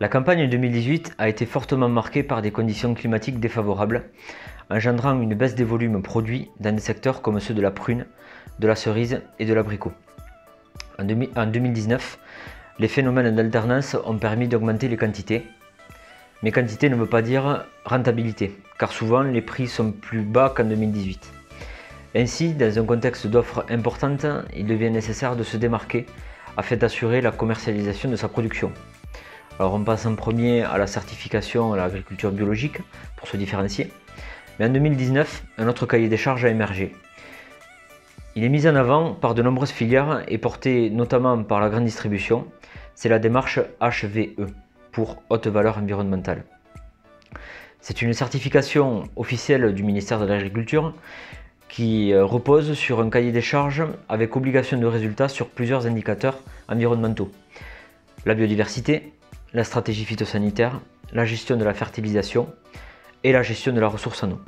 La campagne 2018 a été fortement marquée par des conditions climatiques défavorables, engendrant une baisse des volumes produits dans des secteurs comme ceux de la prune, de la cerise et de l'abricot. En 2019, les phénomènes d'alternance ont permis d'augmenter les quantités. Mais quantité ne veut pas dire rentabilité, car souvent les prix sont plus bas qu'en 2018. Ainsi, dans un contexte d'offres importantes, il devient nécessaire de se démarquer afin d'assurer la commercialisation de sa production. Alors on pense en premier à la certification à l'agriculture biologique pour se différencier. Mais en 2019, un autre cahier des charges a émergé. Il est mis en avant par de nombreuses filières et porté notamment par la grande distribution. C'est la démarche HVE pour haute valeur environnementale. C'est une certification officielle du ministère de l'Agriculture qui repose sur un cahier des charges avec obligation de résultat sur plusieurs indicateurs environnementaux. La biodiversité, la stratégie phytosanitaire, la gestion de la fertilisation et la gestion de la ressource en eau.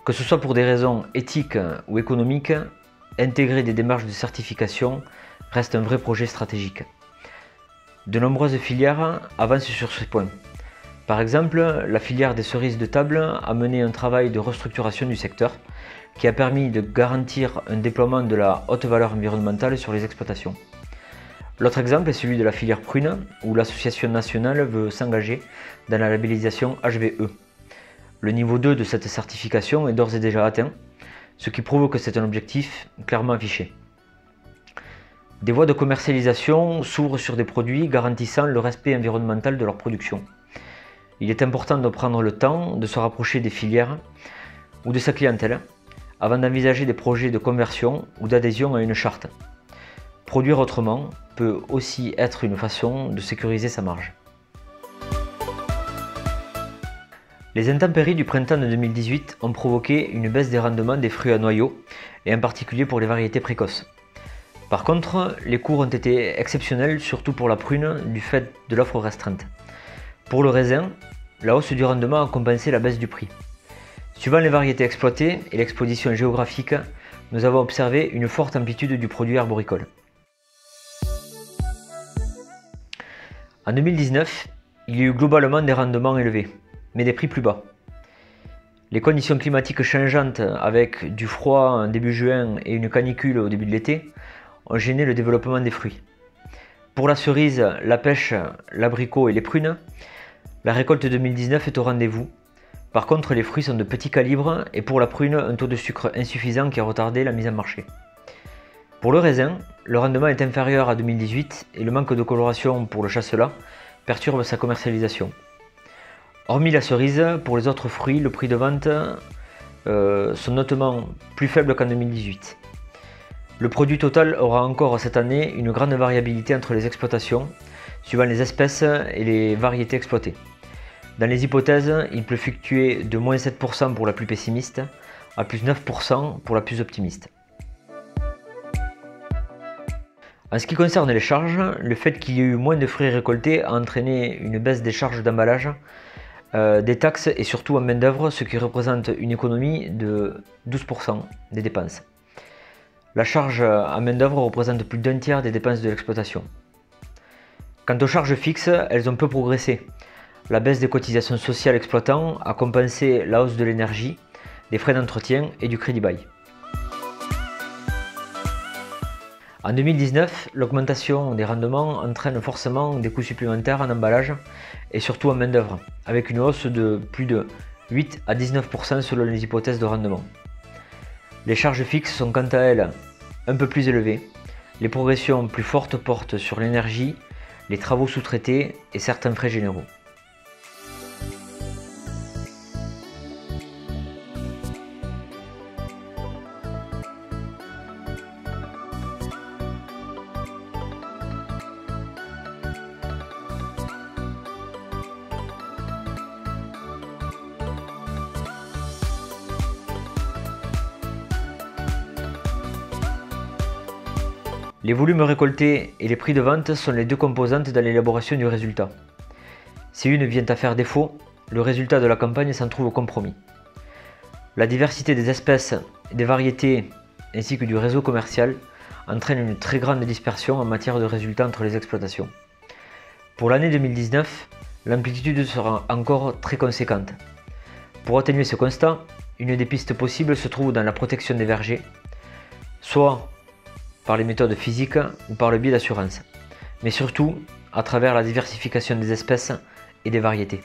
Que ce soit pour des raisons éthiques ou économiques, intégrer des démarches de certification reste un vrai projet stratégique. De nombreuses filières avancent sur ce point. Par exemple, la filière des cerises de table a mené un travail de restructuration du secteur qui a permis de garantir un déploiement de la haute valeur environnementale sur les exploitations. L'autre exemple est celui de la filière prune, où l'association nationale veut s'engager dans la labellisation HVE. Le niveau 2 de cette certification est d'ores et déjà atteint, ce qui prouve que c'est un objectif clairement affiché. Des voies de commercialisation s'ouvrent sur des produits garantissant le respect environnemental de leur production. Il est important de prendre le temps de se rapprocher des filières ou de sa clientèle avant d'envisager des projets de conversion ou d'adhésion à une charte. Produire autrement peut aussi être une façon de sécuriser sa marge. Les intempéries du printemps de 2018 ont provoqué une baisse des rendements des fruits à noyaux, et en particulier pour les variétés précoces. Par contre, les cours ont été exceptionnels, surtout pour la prune, du fait de l'offre restreinte. Pour le raisin, la hausse du rendement a compensé la baisse du prix. Suivant les variétés exploitées et l'exposition géographique, nous avons observé une forte amplitude du produit arboricole. En 2019, il y a eu globalement des rendements élevés, mais des prix plus bas. Les conditions climatiques changeantes avec du froid en début juin et une canicule au début de l'été ont gêné le développement des fruits. Pour la cerise, la pêche, l'abricot et les prunes, la récolte 2019 est au rendez-vous. Par contre, les fruits sont de petit calibre et pour la prune, un taux de sucre insuffisant qui a retardé la mise en marché. Pour le raisin, le rendement est inférieur à 2018 et le manque de coloration pour le chasselas perturbe sa commercialisation. Hormis la cerise, pour les autres fruits, le prix de vente sont notamment plus faibles qu'en 2018. Le produit total aura encore cette année une grande variabilité entre les exploitations, suivant les espèces et les variétés exploitées. Dans les hypothèses, il peut fluctuer de moins 7% pour la plus pessimiste à plus 9% pour la plus optimiste. En ce qui concerne les charges, le fait qu'il y ait eu moins de fruits récoltés a entraîné une baisse des charges d'emballage, des taxes et surtout en main d'œuvre, ce qui représente une économie de 12% des dépenses. La charge en main d'œuvre représente plus d'un tiers des dépenses de l'exploitation. Quant aux charges fixes, elles ont peu progressé. La baisse des cotisations sociales exploitants a compensé la hausse de l'énergie, des frais d'entretien et du crédit bail. En 2019, l'augmentation des rendements entraîne forcément des coûts supplémentaires en emballage et surtout en main d'œuvre, avec une hausse de plus de 8 à 19% selon les hypothèses de rendement. Les charges fixes sont quant à elles un peu plus élevées. Les progressions plus fortes portent sur l'énergie, les travaux sous-traités et certains frais généraux. Les volumes récoltés et les prix de vente sont les deux composantes dans l'élaboration du résultat. Si une vient à faire défaut, le résultat de la campagne s'en trouve compromis. La diversité des espèces, des variétés ainsi que du réseau commercial entraîne une très grande dispersion en matière de résultats entre les exploitations. Pour l'année 2019, l'amplitude sera encore très conséquente. Pour atténuer ce constat, une des pistes possibles se trouve dans la protection des vergers, soit par les méthodes physiques ou par le biais d'assurances, mais surtout à travers la diversification des espèces et des variétés.